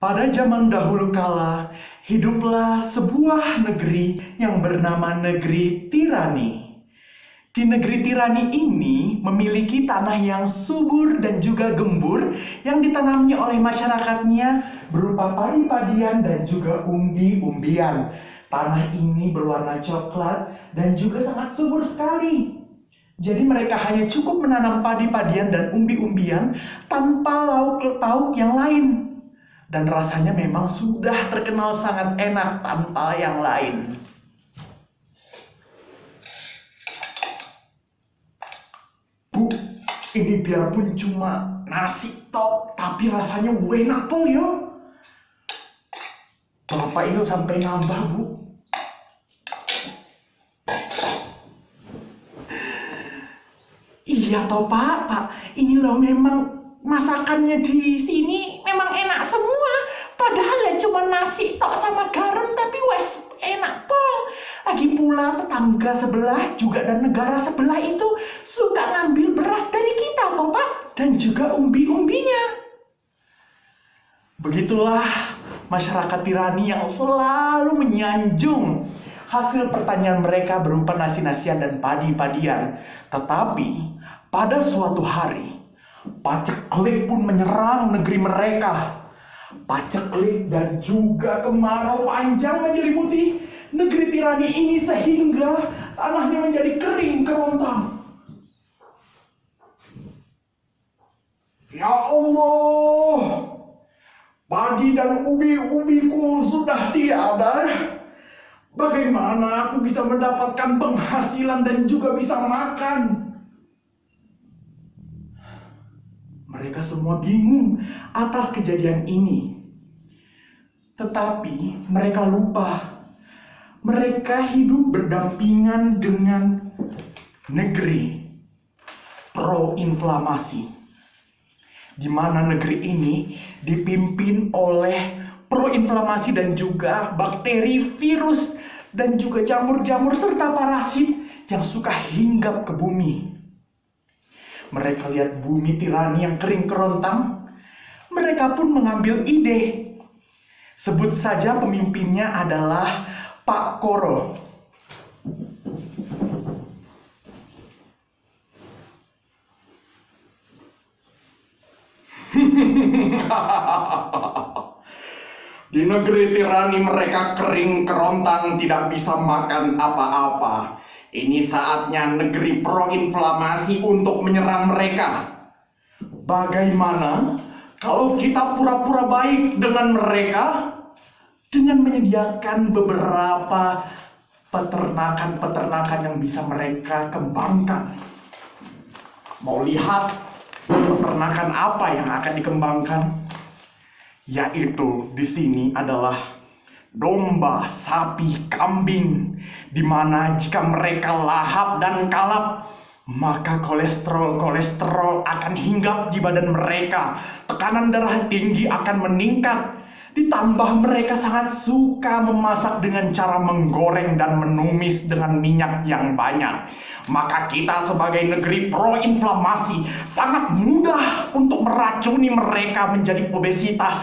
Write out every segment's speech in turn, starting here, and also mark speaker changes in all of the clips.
Speaker 1: Pada zaman dahulu kala, hiduplah sebuah negeri yang bernama negeri Tirani. Di negeri Tirani ini memiliki tanah yang subur dan juga gembur yang ditanami oleh masyarakatnya berupa padi-padian dan juga umbi-umbian. Tanah ini berwarna coklat dan juga sangat subur sekali. Jadi mereka hanya cukup menanam padi-padian dan umbi-umbian tanpa lauk pauk yang lain. Dan rasanya memang sudah terkenal sangat enak tanpa yang lain. Bu, ini biarpun cuma nasi tok, tapi rasanya enak pol yo. Bapak ini sampai nambah, Bu. Iya toh Pak, ini loh memang masakannya di sini memang enak semua. Padahal ya cuma nasi tok sama garam, tapi wes enak pol. Lagi pula tetangga sebelah juga dan negara sebelah itu suka ngambil beras dari kita toh Pak, dan juga umbi-umbinya. Begitulah masyarakat Tirani yang selalu menyanjung hasil pertanian mereka berupa nasi-nasian dan padi-padian. Tetapi pada suatu hari, paceklik pun menyerang negeri mereka. Paceklik dan juga kemarau panjang menyelimuti negeri Tirani ini sehingga tanahnya menjadi kering kerontang. Ya Allah, padi dan ubi-ubiku sudah tiada. Bagaimana aku bisa mendapatkan penghasilan dan juga bisa makan? Mereka semua bingung atas kejadian ini. Tetapi mereka lupa. Mereka hidup berdampingan dengan negeri pro-inflamasi. Di mana negeri ini dipimpin oleh pro-inflamasi dan juga bakteri, virus, dan juga jamur-jamur serta parasit yang suka hinggap ke bumi. Mereka lihat bumi Tirani yang kering kerontang, mereka pun mengambil ide. Sebut saja pemimpinnya adalah Pak Koro. Di negeri Tirani mereka kering kerontang, tidak bisa makan apa-apa. Ini saatnya negeri pro-inflamasi untuk menyerang mereka. Bagaimana kalau kita pura-pura baik dengan mereka dengan menyediakan beberapa peternakan-peternakan yang bisa mereka kembangkan? Mau lihat peternakan apa yang akan dikembangkan? Yaitu di sini adalah domba, sapi, kambing, di mana jika mereka lahap dan kalap, maka kolesterol akan hinggap di badan mereka, tekanan darah tinggi akan meningkat, ditambah mereka sangat suka memasak dengan cara menggoreng dan menumis dengan minyak yang banyak. Maka kita sebagai negeri pro-inflamasi sangat mudah untuk meracuni mereka menjadi obesitas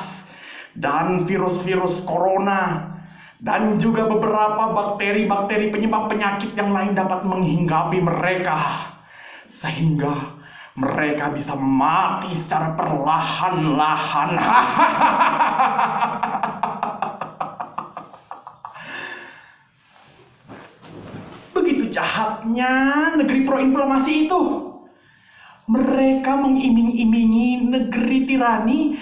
Speaker 1: dan virus-virus corona dan juga beberapa bakteri-bakteri penyebab penyakit yang lain dapat menghinggapi mereka sehingga mereka bisa mati secara perlahan-lahan. Begitu jahatnya negeri pro-inflamasi itu. Mereka mengiming-imingi negeri Tirani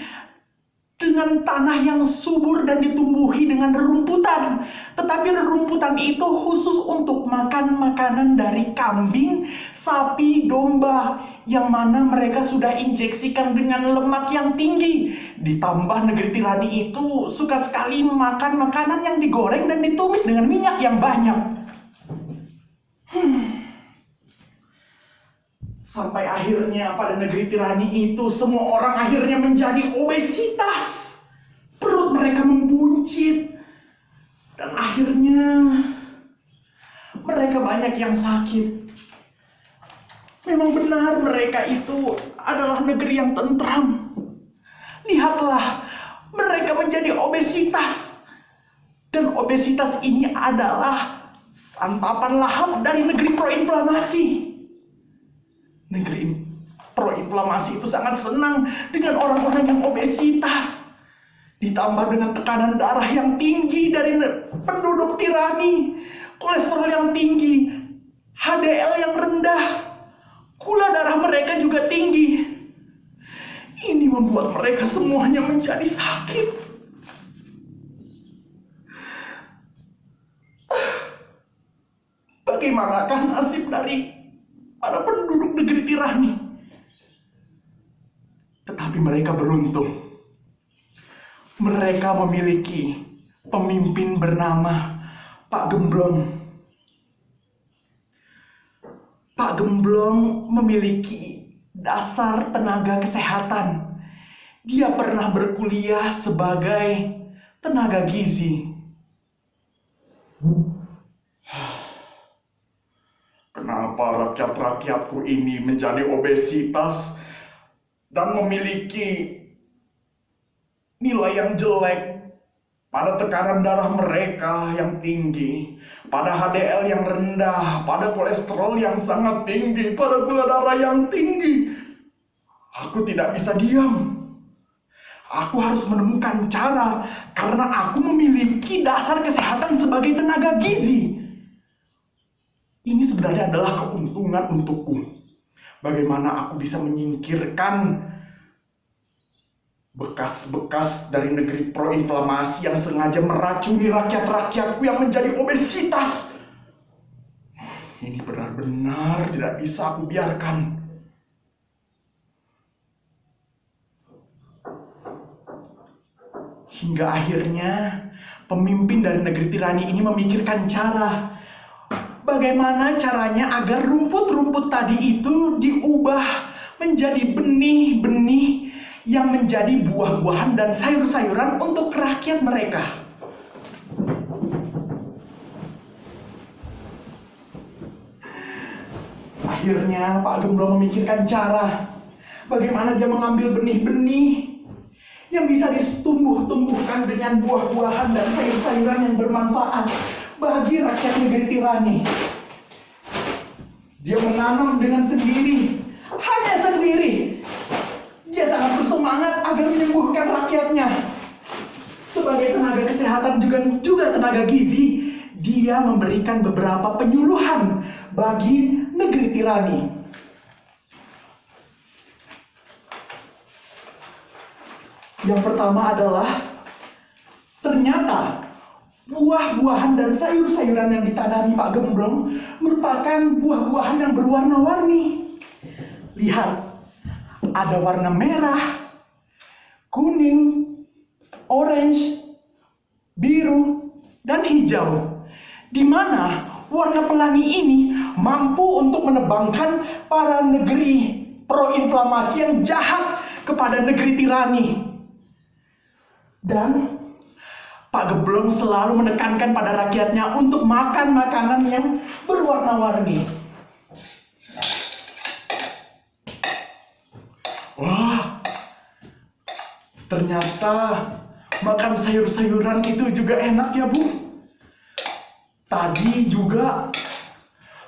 Speaker 1: dengan tanah yang subur dan ditumbuhi dengan rerumputan. Tetapi rerumputan itu khusus untuk makan makanan dari kambing, sapi, domba, yang mana mereka sudah injeksikan dengan lemak yang tinggi. Ditambah negeri Tirani itu suka sekali makan makanan yang digoreng dan ditumis dengan minyak yang banyak. Sampai akhirnya pada negeri Tirani itu semua orang akhirnya menjadi obesitas. Perut mereka membuncit. Dan akhirnya mereka banyak yang sakit. Memang benar mereka itu adalah negeri yang tentram. Lihatlah, mereka menjadi obesitas. Dan obesitas ini adalah santapan lahap dari negeri proinflamasi. Negeri proinflamasi itu sangat senang dengan orang-orang yang obesitas. Ditambah dengan tekanan darah yang tinggi dari penduduk tirani, kolesterol yang tinggi, HDL yang rendah, gula darah mereka juga tinggi. Ini membuat mereka semuanya menjadi sakit. Bagaimanakah nasib dari para penduduk negeri tirani? Tetapi mereka beruntung. Mereka memiliki pemimpin bernama Pak Gemblong. Pak Gemblong memiliki dasar tenaga kesehatan. Dia pernah berkuliah sebagai tenaga gizi. Kenapa rakyat-rakyatku ini menjadi obesitas dan memiliki nilai yang jelek pada tekanan darah mereka yang tinggi, pada HDL yang rendah, pada kolesterol yang sangat tinggi, pada gula darah yang tinggi? Aku tidak bisa diam. Aku harus menemukan cara karena aku memiliki dasar kesehatan sebagai tenaga gizi. Ini sebenarnya adalah keuntungan untukku. Bagaimana aku bisa menyingkirkan bekas-bekas dari negeri proinflamasi yang sengaja meracuni rakyat-rakyatku yang menjadi obesitas. Ini benar-benar tidak bisa aku biarkan. Hingga akhirnya pemimpin dari negeri tirani ini memikirkan cara. Bagaimana caranya agar rumput-rumput tadi itu diubah menjadi benih-benih yang menjadi buah-buahan dan sayur-sayuran untuk rakyat mereka. Akhirnya Pak Gemblong memikirkan cara bagaimana dia mengambil benih-benih yang bisa ditumbuh-tumbuhkan dengan buah-buahan dan sayur-sayuran yang bermanfaat bagi rakyat negeri tirani. Dia menanam dengan sendiri, hanya sendiri. Dia sangat bersemangat agar menyembuhkan rakyatnya. Sebagai tenaga kesehatan juga tenaga gizi, dia memberikan beberapa penyuluhan bagi negeri tirani. Yang pertama adalah, ternyata buah-buahan dan sayur-sayuran yang ditanami Pak Gemblong merupakan buah-buahan yang berwarna-warni. Lihat. Ada warna merah, kuning, orange, biru, dan hijau. Di mana warna pelangi ini mampu untuk menebangkan para negeri proinflamasi yang jahat kepada negeri tirani. Dan Pak Gemblong selalu menekankan pada rakyatnya untuk makan makanan yang berwarna-warni. Wah, ternyata makan sayur-sayuran itu juga enak ya, Bu. Tadi juga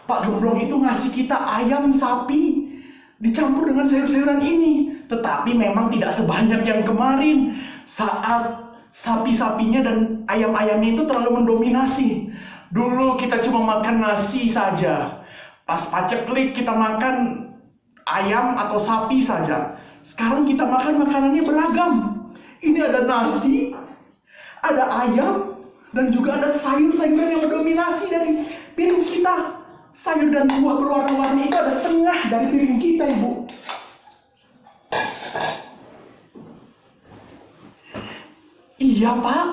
Speaker 1: Pak Gemblong itu ngasih kita ayam sapi dicampur dengan sayur-sayuran ini. Tetapi memang tidak sebanyak yang kemarin saat sapi-sapinya dan ayam-ayamnya itu terlalu mendominasi. Dulu kita cuma makan nasi saja. Pas paceklik kita makan ayam atau sapi saja. Sekarang kita makan makanannya beragam. Ini ada nasi, ada ayam, dan juga ada sayur-sayuran yang mendominasi dari piring kita. Sayur dan buah berwarna-warni itu ada setengah dari piring kita, Ibu. Iya, Pak.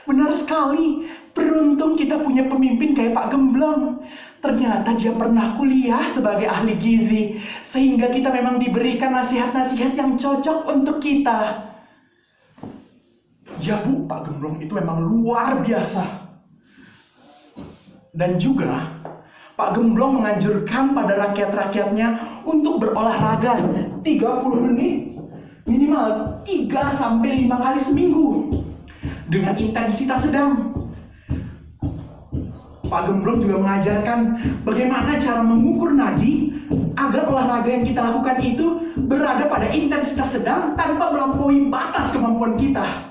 Speaker 1: Benar sekali. Beruntung kita punya pemimpin kayak Pak Gemblong. Ternyata dia pernah kuliah sebagai ahli gizi, sehingga kita memang diberikan nasihat-nasihat yang cocok untuk kita. Ya Bu, Pak Gemblong itu memang luar biasa. Dan juga Pak Gemblong menganjurkan pada rakyat-rakyatnya untuk berolahraga 30 menit, minimal 3-5 kali seminggu. dengan intensitas sedang. Pak Gemblong juga mengajarkan bagaimana cara mengukur nadi agar olahraga yang kita lakukan itu berada pada intensitas sedang tanpa melampaui batas kemampuan kita.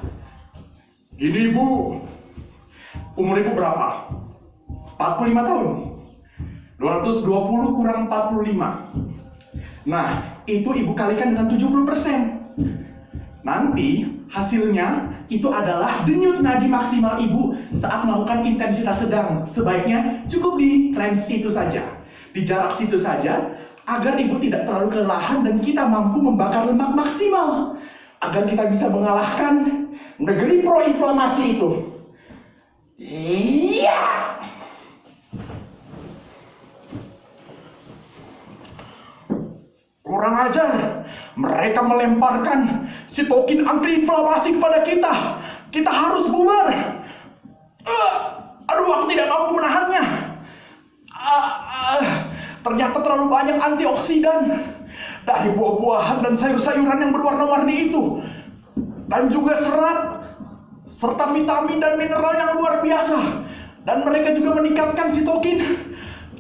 Speaker 1: Gini Bu, umur Ibu berapa? 45 tahun. 220 kurang 45. Nah, itu Ibu kalikan dengan 70%. Nanti hasilnya itu adalah denyut nadi maksimal Ibu saat melakukan intensitas sedang. Sebaiknya cukup di range situ saja, di jarak situ saja, agar Ibu tidak terlalu kelelahan dan kita mampu membakar lemak maksimal, agar kita bisa mengalahkan negeri proinflamasi itu. Iya. Kurang ajar. Mereka melemparkan sitokin antiinflamasi kepada kita. Kita harus bubar. Aduh, aku tidak mampu menahannya. Ternyata terlalu banyak antioksidan dari buah-buahan dan sayur-sayuran yang berwarna-warni itu. Dan juga serat, serta vitamin dan mineral yang luar biasa. Dan mereka juga meningkatkan sitokin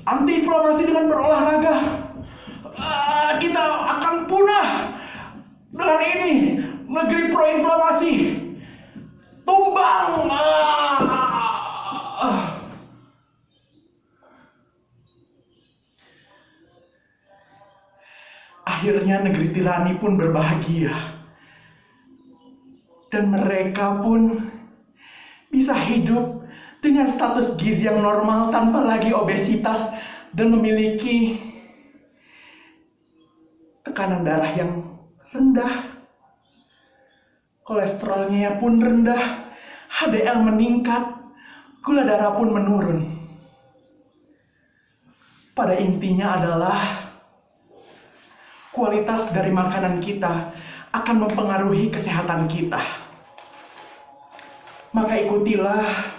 Speaker 1: antiinflamasi dengan berolahraga. Kita akan punah dengan ini. Negeri proinflamasi tumbang. Akhirnya negeri tirani pun berbahagia. Dan mereka pun bisa hidup dengan status gizi yang normal tanpa lagi obesitas dan memiliki tekanan darah yang rendah, kolesterolnya pun rendah, HDL meningkat, gula darah pun menurun. Pada intinya adalah kualitas dari makanan kita akan mempengaruhi kesehatan kita. Maka ikutilah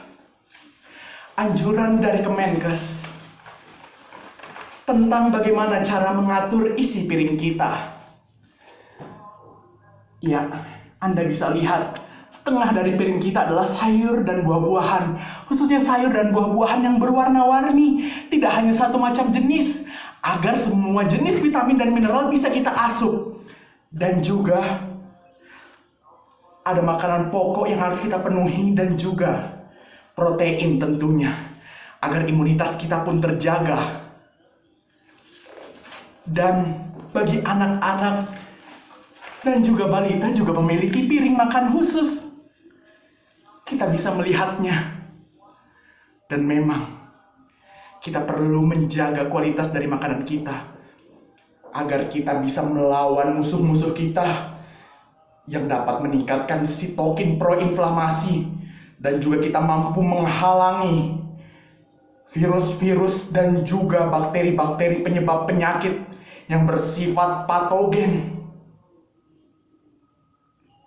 Speaker 1: anjuran dari Kemenkes tentang bagaimana cara mengatur isi piring kita. Ya, Anda bisa lihat setengah dari piring kita adalah sayur dan buah-buahan, khususnya sayur dan buah-buahan yang berwarna-warni, tidak hanya satu macam jenis, agar semua jenis vitamin dan mineral bisa kita asup. Dan juga ada makanan pokok yang harus kita penuhi dan juga protein tentunya, agar imunitas kita pun terjaga. Dan bagi anak-anak dan juga balita juga memiliki piring makan khusus. Kita bisa melihatnya. Dan memang kita perlu menjaga kualitas dari makanan kita agar kita bisa melawan musuh-musuh kita yang dapat meningkatkan sitokin proinflamasi, dan juga kita mampu menghalangi virus-virus dan juga bakteri-bakteri penyebab penyakit yang bersifat patogen.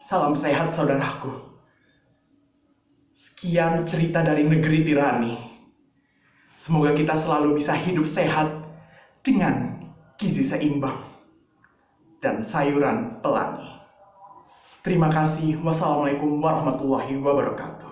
Speaker 1: Salam sehat saudaraku. Sekian cerita dari negeri tirani. Semoga kita selalu bisa hidup sehat dengan gizi seimbang dan sayuran pelangi. Terima kasih. Wassalamualaikum warahmatullahi wabarakatuh.